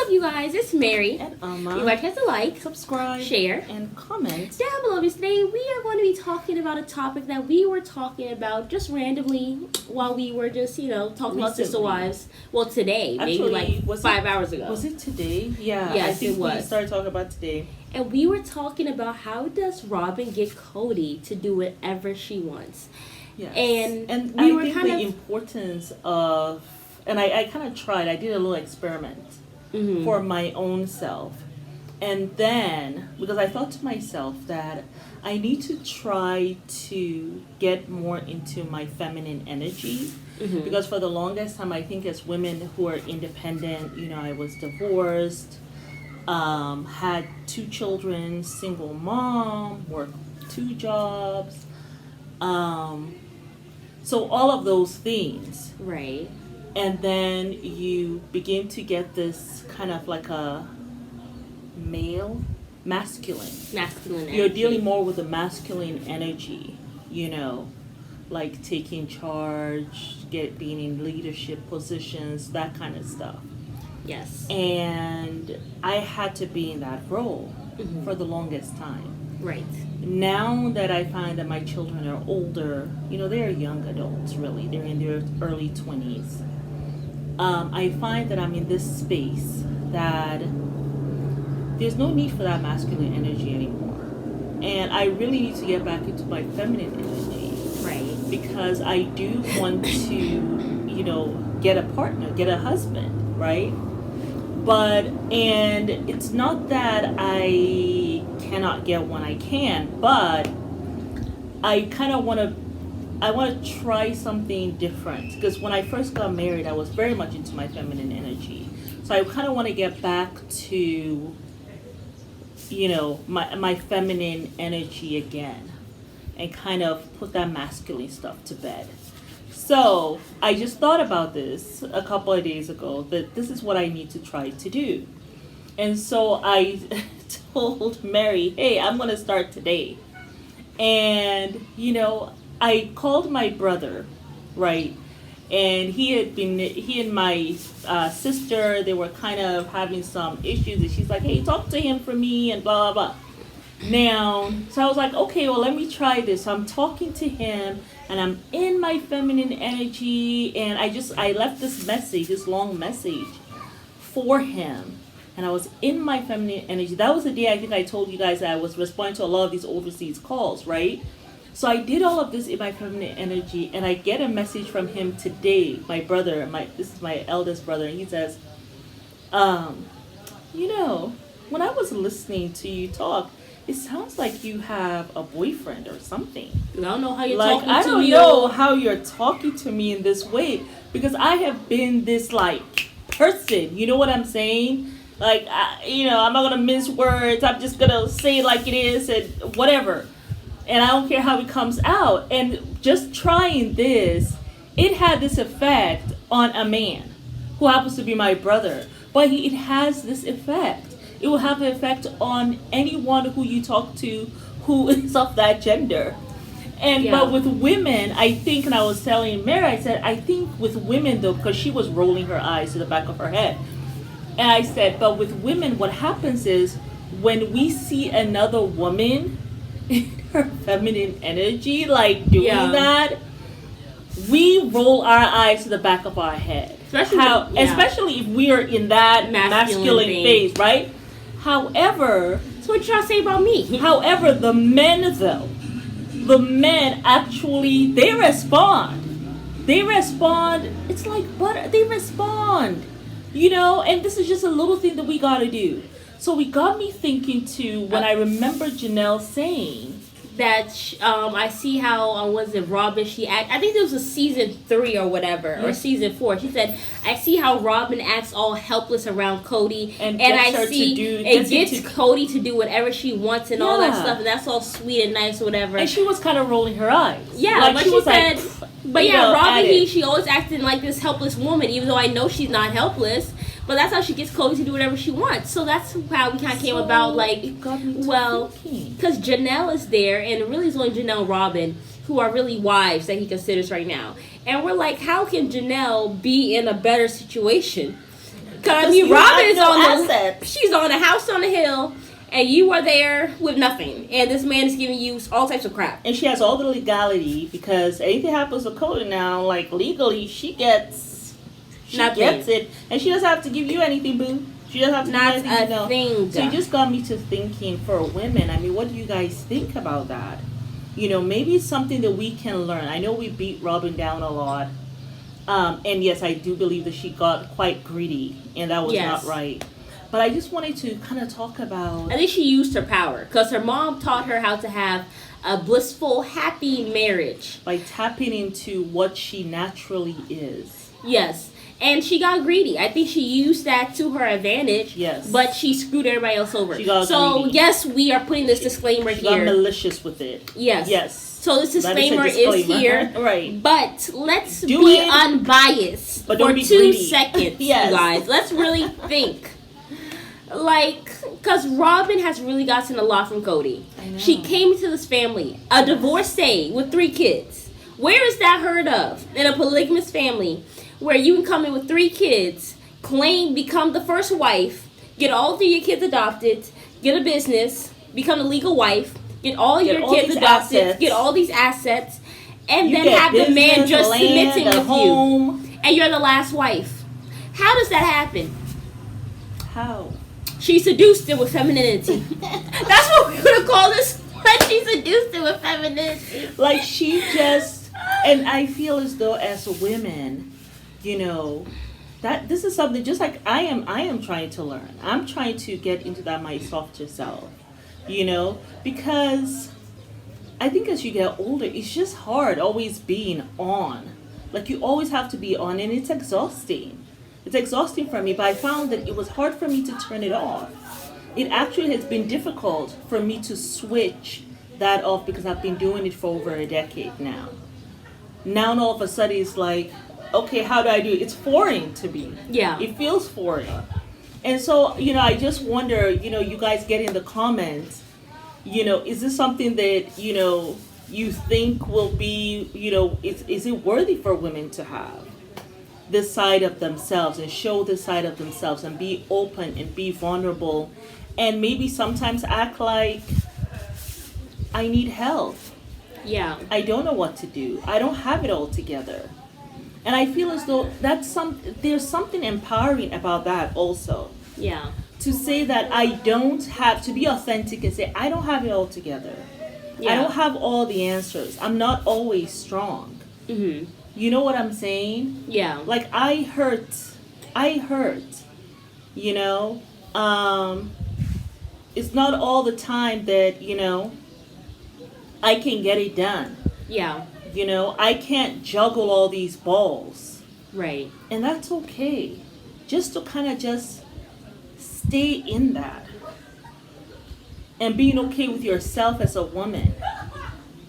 you guys? It's Mary. And You guys have to like, subscribe, share, and comment down below. Because today we are going to be talking about a topic that we were talking about just randomly while we were just, talking about Sister Wives. Well, today, Actually, maybe like 5 hours ago. Was it today? Yeah, yes, I think it was. We started talking about today. And we were talking about how does Robyn get Kody to do whatever she wants. Yes. And we were kind of importance of, and I kind of tried. I did a little experiment for my own self, and then because I thought to myself that I need to try to get more into my feminine energy, because for the longest time I think as women who are independent, I was divorced, had 2 children, single mom, worked 2 jobs. So all of those things. Right. And then you begin to get this kind of like a masculine energy. You're dealing more with the masculine energy, like taking charge, being in leadership positions, that kind of stuff. Yes. And I had to be in that role for the longest time. Right. Now that I find that my children are older, they're young adults, really. They're in their early 20s. I find that I'm in this space that there's no need for that masculine energy anymore. And I really need to get back into my feminine energy. Right. Because I do want to, get a partner, get a husband, right? And it's not that I cannot get one, I can, but I kind of want to try something different, because when I first got married I was very much into my feminine energy, so I kind of want to get back to my feminine energy again and kind of put that masculine stuff to bed. So I just thought about this a couple of days ago, that this is what I need to try to do. And so I told Mary, hey, I'm going to start today. And, I called my brother, right? And he and my sister, they were kind of having some issues. And she's like, hey, talk to him for me and blah, blah, blah. Now, so I was like, okay, well, let me try this. So I'm talking to him and I'm in my feminine energy. And I left this long message for him. And I was in my feminine energy. That was the day I think I told you guys that I was responding to a lot of these overseas calls, right? So I did all of this in my feminine energy, and I get a message from him today, my brother, this is my eldest brother, and he says, when I was listening to you talk, it sounds like you have a boyfriend or something. I don't know how you're talking to me. I don't know how you're talking to me in this way, because I have been this, person, you know what I'm saying? I'm not going to mince words. I'm just going to say it like it is and whatever. And I don't care how it comes out. And just trying this, it had this effect on a man who happens to be my brother. But it has this effect. It will have the effect on anyone who you talk to who is of that gender. But with women, I think, and I was telling Mary, I said, I think with women, though, because she was rolling her eyes to the back of her head. And I said, but with women, what happens is when we see another woman in her feminine energy, doing that, we roll our eyes to the back of our head. Especially if we are in that masculine phase, right? However, so what you trying to say about me? However, the men actually, they respond. It's like butter. They respond. And this is just a little thing that we got to do. So it got me thinking too, when I remember Janelle saying that I see how was it Robyn? I think it was a season 3 or whatever, or season 4. She said, "I see how Robyn acts all helpless around Kody, and I see it gets Kody to do whatever she wants and all that stuff, and that's all sweet and nice or whatever." And she was kind of rolling her eyes. Yeah, but she said, Robyn, she always acting like this helpless woman, even though I know she's not helpless. But that's how she gets Kody to do whatever she wants. So that's how we kind of came about, because Janelle is there, and really it's only Janelle and Robyn who are really wives that he considers right now. And we're like, how can Janelle be in a better situation Because I mean, Robyn is on she's on a house on the hill, and you are there with nothing, and this man is giving you all types of crap. And she has all the legality because anything happens to Kody now, like legally, she gets it, and she doesn't have to give you anything, boo. She doesn't have to Not do anything. a thing. So it just got me to thinking for women. I mean, what do you guys think about that? You know, maybe it's something that we can learn. I know we beat Robyn down a lot. And yes, I do believe that she got quite greedy, and that was not right. But I just wanted to kind of talk about... I think she used her power, because her mom taught her how to have a blissful, happy marriage. By tapping into what she naturally is. Yes. And she got greedy. I think she used that to her advantage. Yes. But she screwed everybody else over. She got greedy. Yes, we are putting this disclaimer she here. She got malicious with it. Yes. Yes. So this disclaimer is here. Right. But let's be unbiased for 2 seconds, you guys. Let's really think. Like, because Robyn has really gotten a lot from Kody. She came into this family, a divorcee with 3 kids. Where is that heard of in a polygamous family? Where you can come in with 3 kids, become the first wife, get all 3 of your kids adopted, get a business, become a legal wife, get all your kids adopted, get all these assets, and then have the man just submitting with you. And you're the last wife. How does that happen? How? She seduced it with femininity. That's what we're going to call this. She seduced it with femininity. Like she just, and I feel as though as women, you know, that this is something just like I am trying to learn. I'm trying to get into that my softer self, you know, because I think as you get older, it's just hard always being on. Like you always have to be on, and it's exhausting. It's exhausting for me, but I found that it was hard for me to turn it off. It actually has been difficult for me to switch that off because I've been doing it for over a decade now. Now all of a sudden it's like, okay, how do I do it? It's foreign to me. Yeah. It feels foreign. And so, you know, I just wonder, you know, you guys get in the comments, you know, is this something that, you know, you think will be, you know, is it worthy for women to have this side of themselves and show this side of themselves and be open and be vulnerable and maybe sometimes act like I need help. Yeah. I don't know what to do. I don't have it all together. And I feel as though there's something empowering about that also. Yeah. To say that I don't have to be authentic and say I don't have it all together. Yeah. I don't have all the answers. I'm not always strong. Mm-hmm. You know what I'm saying? Yeah. Like I hurt. You know, it's not all the time that, you know, I can get it done. Yeah. You know, I can't juggle all these balls. Right. And that's okay. Just to kind of just stay in that. And being okay with yourself as a woman.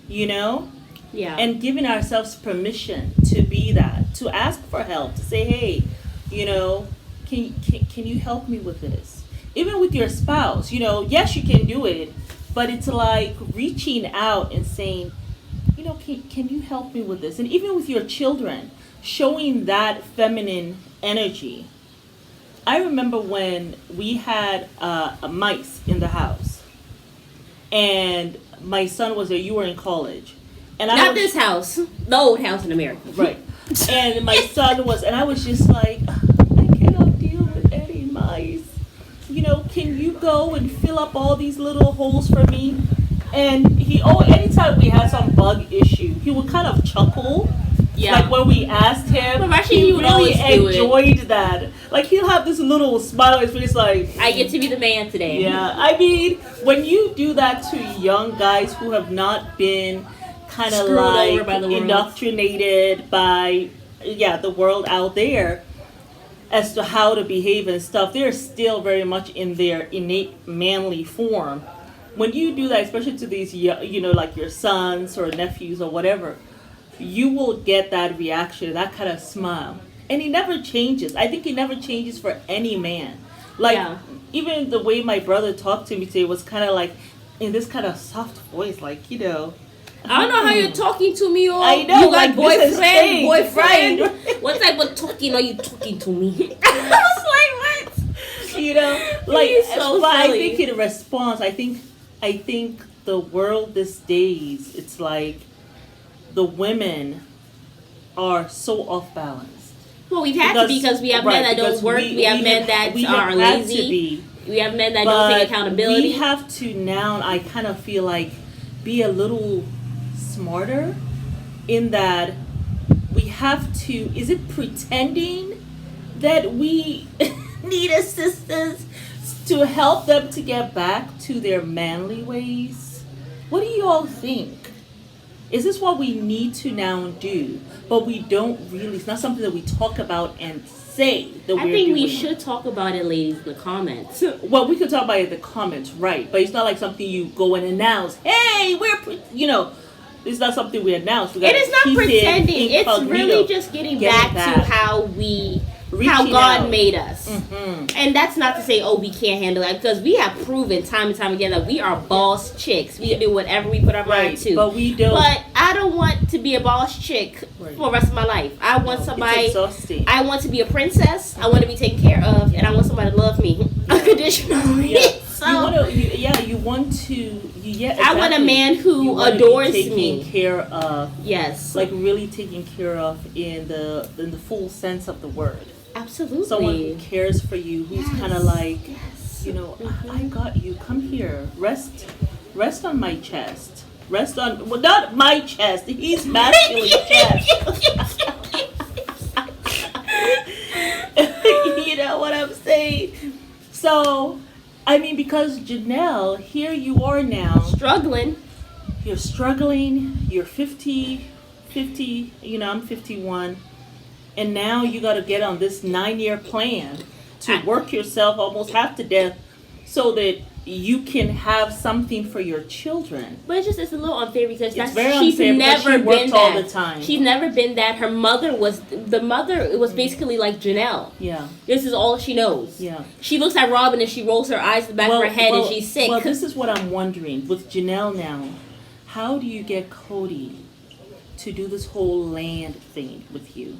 You know? Yeah. And giving ourselves permission to be that. To ask for help. To say, hey, you know, can you help me with this? Even with your spouse. You know, yes, you can do it. But it's like reaching out and saying, you know, can you help me with this? And even with your children, showing that feminine energy. I remember when we had a mice in the house, and my son was there. You were in college, and not this house, the old house in America, right? And my son was, and I was just like, I cannot deal with any mice. You know, can you go and fill up all these little holes for me? And anytime we had some bug issue, he would kind of chuckle. Yeah. Like when we asked him, but actually he really enjoyed that. Like he'll have this little smile on his face like, I get to be the man today. Yeah. I mean, when you do that to young guys who have not been kind of like indoctrinated by the world out there as to how to behave and stuff, they're still very much in their innate manly form. When you do that, especially to these, you know, like your sons or nephews or whatever, you will get that reaction, that kind of smile. And it never changes. I think it never changes for any man. Like, even the way my brother talked to me today was kind of like, in this kind of soft voice, like, you know. I don't know how you're talking to me, or I know, you got like, boyfriend. What type of talking are you talking to me? I was like, You know, like, so but I silly. think it responds. I think the world these days, it's like the women are so off balance. Well, we've had to be because we have men that don't work. We have men that are lazy. We have men that don't take accountability. We have to now, I kind of feel like, be a little smarter in that we have to, is it pretending that we need assistance to help them to get back to their manly ways? What do you all think? Is this what we need to now do? But we don't really, it's not something that we talk about and say that we're doing. I think we should talk about it, ladies, in the comments. Well, we could talk about it in the comments, right? But it's not like something you go and announce. Hey, you know, it's not something we announce. It is not pretending. It's really just getting back to how God made us. Mm-hmm. And that's not to say, we can't handle that, because we have proven time and time again that we are boss chicks. We can do whatever we put our mind to. But we don't. But I don't want to be a boss chick for the rest of my life. I want somebody. It's exhausting. I want to be a princess. I want to be taken care of, and I want somebody to love me unconditionally. Yeah. So you want to. Exactly. I want a man who adores me. Taken care of. Yes. Like really taken care of in the full sense of the word. Absolutely. Someone who cares for you, who's kind of like, you know, I got you. Come here. Rest on my chest. Rest on, well, not my chest. He's masculine chest. You know what I'm saying? So, I mean, because Janelle, here you are now. Struggling. You're struggling. You're 50, you know, I'm 51. And now you got to get on this 9-year plan to work yourself almost half to death so that you can have something for your children. But it's a little unfair because she's never been that. All the time. She's never been that. Her mother was, it was basically like Janelle. Yeah. This is all she knows. Yeah. She looks at Robyn and she rolls her eyes to the back of her head and she's sick. Well, this is what I'm wondering. With Janelle now, how do you get Kody to do this whole land thing with you?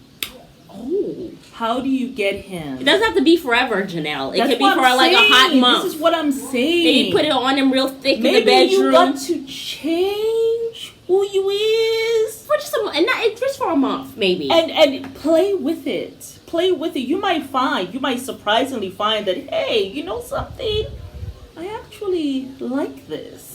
Oh, how do you get him? It doesn't have to be forever, Janelle. It could be for like a hot month. This is what I'm saying. Maybe put it on him real thick in the bedroom. Maybe you got to change who you is for just for a month, maybe. And play with it. Play with it. You might surprisingly find that, hey, you know something? I actually like this.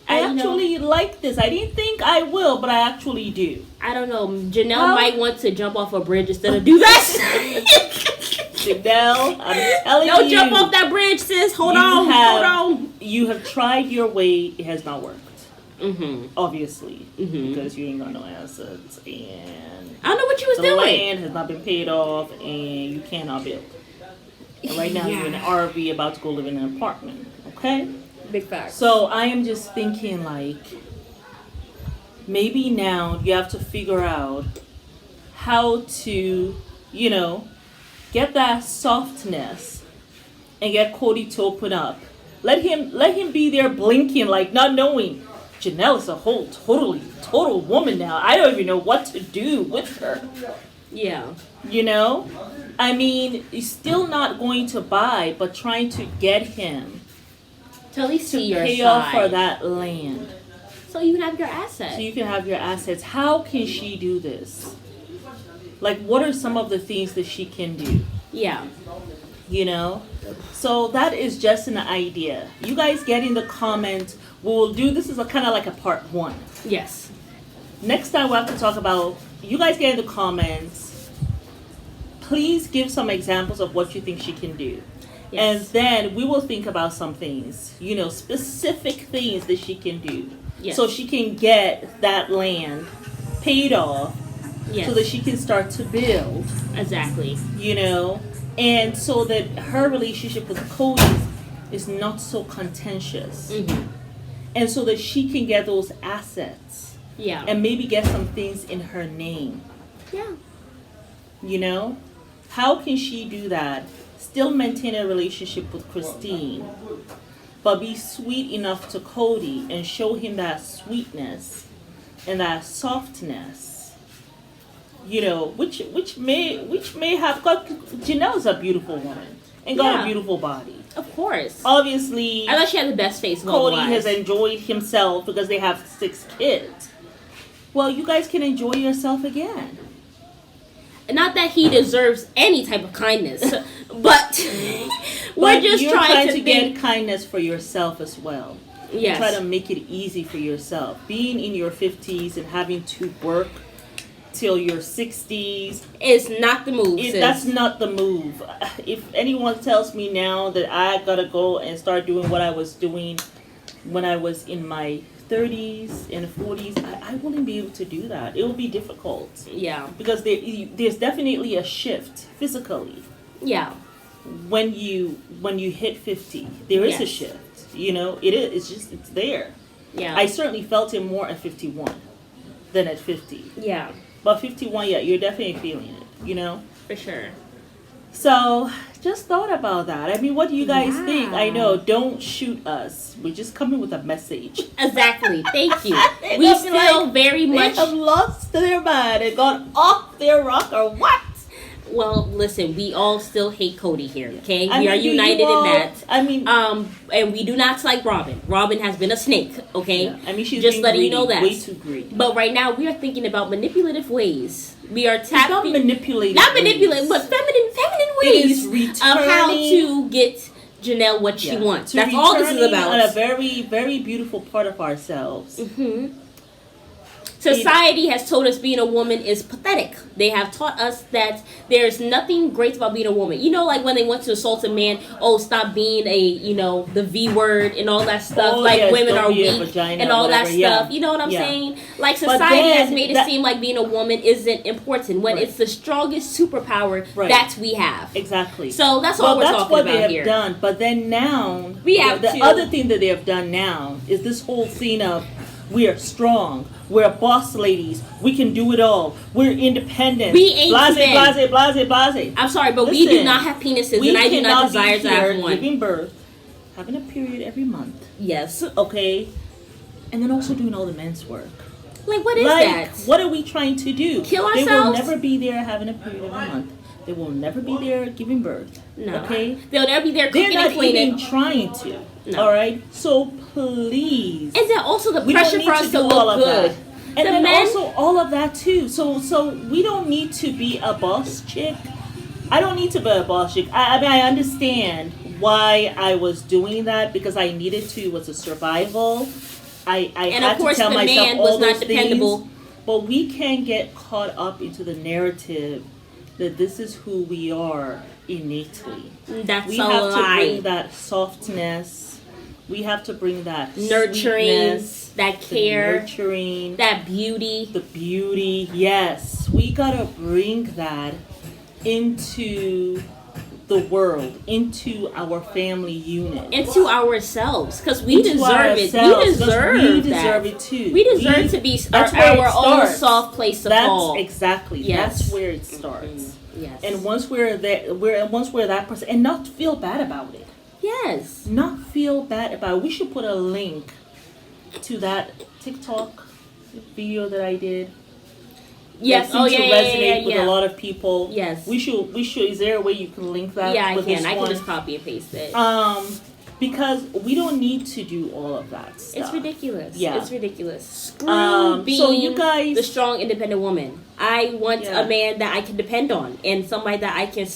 I actually like this. I didn't think I will, but I actually do. I don't know. Janelle might want to jump off a bridge instead of do that. Janelle, I'm telling you. Don't jump off that bridge, sis. Hold on. You have tried your way. It has not worked. Mm-hmm. Obviously. Mm-hmm. Because you ain't got no assets. And I don't know what you was doing. The land has not been paid off and you cannot build. And right now you're in an RV about to go live in an apartment. Okay? Big facts. So I am just thinking like, maybe now you have to figure out how to, you know, get that softness and get Kody to open up. Let him be there blinking, like not knowing. Janelle is a whole total woman now. I don't even know what to do with her. Yeah. You know? I mean, he's still not going to buy, but trying to get him to at least see your pay side. Off for that land. So you can have your assets. How can she do this? Like, what are some of the things that she can do? Yeah. You know? So that is just an idea. You guys get in the comments. We'll do this as a kind of like a part 1. Yes. Next time we'll have to talk about, you guys get in the comments. Please give some examples of what you think she can do. Yes. And then we will think about some things, you know, specific things that she can do. Yes. So she can get that land paid off. Yes. So that she can start to build. Exactly. You know, and so that her relationship with Kody is not so contentious. Mm-hmm. And so that she can get those assets. Yeah. And maybe get some things in her name. Yeah. You know? How can she do that? Still maintain a relationship with Christine, but be sweet enough to Kody and show him that sweetness and that softness, you know, which may have got. Janelle's a beautiful woman. and got a beautiful body. Of course. Obviously, I thought she had the best face. Kody has enjoyed himself because they have 6 kids. Well, you guys can enjoy yourself again. Not that he deserves any type of kindness, but we're just trying to get kindness for yourself as well. Yes. Try to make it easy for yourself. Being in your 50s and having to work till your 60s is not the move. That's not the move. If anyone tells me now that I gotta go and start doing what I was doing when I was in my 30s and 40s, I wouldn't be able to do that. It will be difficult. Yeah. Because there's definitely a shift physically. Yeah. When you hit 50, there is a shift. You know, it is. It's there. Yeah. I certainly felt it more at 51 than at 50. Yeah. But 51, you're definitely feeling it, you know? For sure. So, just thought about that. I mean, what do you guys think? I know, don't shoot us. We're just coming with a message. Exactly. Thank you. We still very much... They have lost their mind and gone off their rock or what? Well, listen, we all still hate Kody here, okay? We are united in that. I mean... and we do not like Robyn. Robyn has been a snake, okay? Yeah. I mean, she's just letting you know that. Way too greedy. But right now, we are thinking about manipulative ways. We are tapping... Not manipulative but feminine ways of how to get Janelle what she wants. That's all this is about. On a very, very beautiful part of ourselves. Mm-hmm. Society has told us being a woman is pathetic. They have taught us that there's nothing great about being a woman. You know, like when they want to assault a man, stop being the V word and all that stuff. Women are weak and all that stuff. You know what I'm saying? Like society has made it seem like being a woman isn't important when it's the strongest superpower that we have. Exactly. So that's all we're talking about here. That's what they have done. But then now, the other thing that they have done now is this whole scene of we are strong. We're boss ladies. We can do it all. We're independent. We ain't blase. I'm sorry, but we do not have penises, and I do not desire to have one. Giving birth, having a period every month. Yes. Okay. And then also doing all the men's work. Like, what is that? What are we trying to do? Kill ourselves? They will never be there having a period every month. They will never be there giving birth. No. Okay? They'll never be there cooking and cleaning. They're not even trying to. No. All right? So please. And then also the pressure for us to look good. And then also all of that too. So we don't need to be a boss chick. I don't need to be a boss chick. I mean, I understand why I was doing that because I needed to. It was a survival. I had to tell myself all those things. But we can get caught up into the narrative that this is who we are innately. We have to bring that softness. We have to bring that nurturing, that care, nurturing, that beauty. The beauty, yes. We gotta bring that into the world, into our family unit, into ourselves, because we deserve it. We deserve it too. We deserve to be our own soft place to fall. Exactly. Yes. That's where it starts. Mm-hmm. Yes. And once we're that person, and not feel bad about it. Yes. Not feel bad about it. We should put a link to that TikTok video that I did. Yes. Resonate with a lot of people. Yes. We should. Is there a way you can link that? Yeah, I can. I can just copy and paste it. Because we don't need to do all of that stuff. It's ridiculous. Yeah. It's ridiculous. Screw being you guys, the strong, independent woman. I want a man that I can depend on and somebody that I can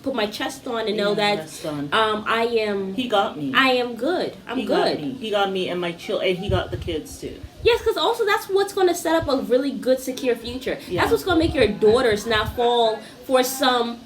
put my chest on and know that I am. He got me. I am good. I'm good. He got me and my and he got the kids too. Yes, because also that's what's going to set up a really good, secure future. Yeah. That's what's going to make your daughters not fall for some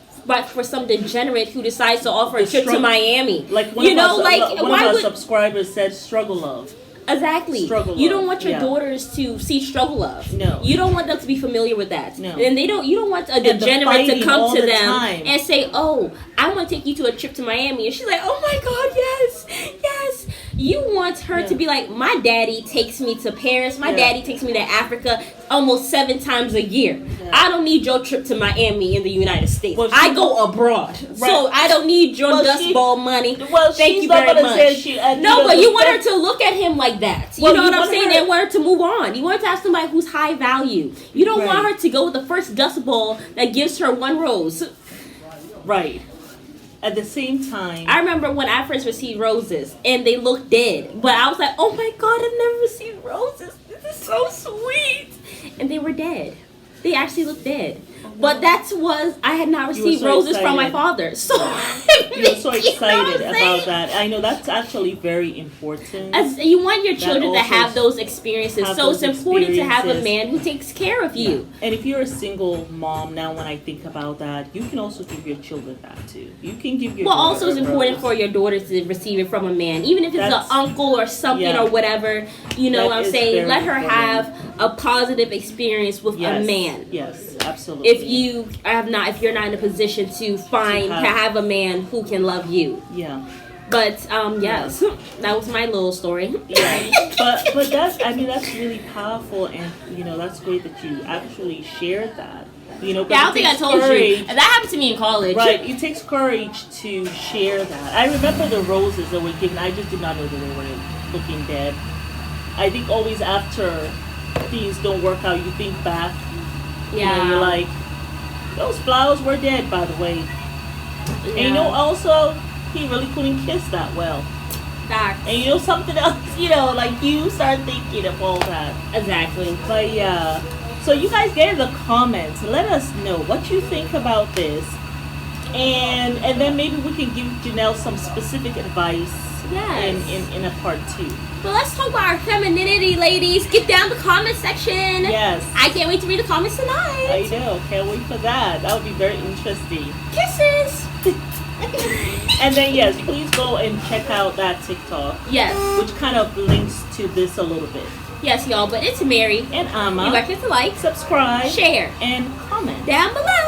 degenerate who decides to offer a trip to Miami. Like one of our subscribers said, struggle love. Exactly. Struggle you don't want your daughters to see struggle love. No. You don't want them to be familiar with that. No. And you don't want a degenerate to come to them and say, "Oh, I want to take you to a trip to Miami." And she's like, "Oh my God, yes, yes." You want her to be like, "My daddy takes me to Paris. My daddy takes me to Africa almost 7 times a year. Yeah. I don't need your trip to Miami in the United States. I go abroad. Right. So I don't need your Dust Bowl money. Thank you very much." No, but you want her to look at him like that. You know what I'm saying? They want her to move on. You want her to have somebody who's high value. You don't want her to go with the first Dust Bowl that gives her 1 rose. Right. at the same time, I remember when I first received roses and they looked dead, but I was like, oh my god, I've never received roses. This is so sweet, and they were dead. They actually looked dead. But I had not received roses from my father. So you're so excited about that. I know that's actually very important. As you want your children to have those experiences. So it's important to have a man who takes care of you. Yeah. And if you're a single mom, now when I think about that, you can also give your children that too. You can give your also it's important for your daughter to receive it from a man. Even if it's an uncle or something or whatever. You know what I'm saying? Let her have a positive experience with a man. Yes, absolutely. If you're not in a position to have a man who can love you. Yeah. But yes, that was my little story. Yeah. But that's really powerful, and that's great that you actually shared that. I don't think I told you. That happened to me in college. Right. It takes courage to share that. I remember the roses that were given. I just did not know that they were looking dead. I think always after things don't work out, you think back. Yeah. You're like, those flowers were dead, by the way. Yeah. And also, he really couldn't kiss that well. Facts. And something else, like you start thinking of all that. Exactly. But yeah. So you guys get in the comments. Let us know what you think about this. And then maybe we can give Janelle some specific advice. Yes. In a part 2. Well, let's talk about our femininity, ladies. Get down the comment section. Yes. I can't wait to read the comments tonight. I know. Can't wait for that. That would be very interesting. Kisses. And then, yes, please go and check out that TikTok. Yes. Which kind of links to this a little bit. Yes, y'all. But it's Mary. And Amma. You guys get to like, subscribe, share, and comment down below.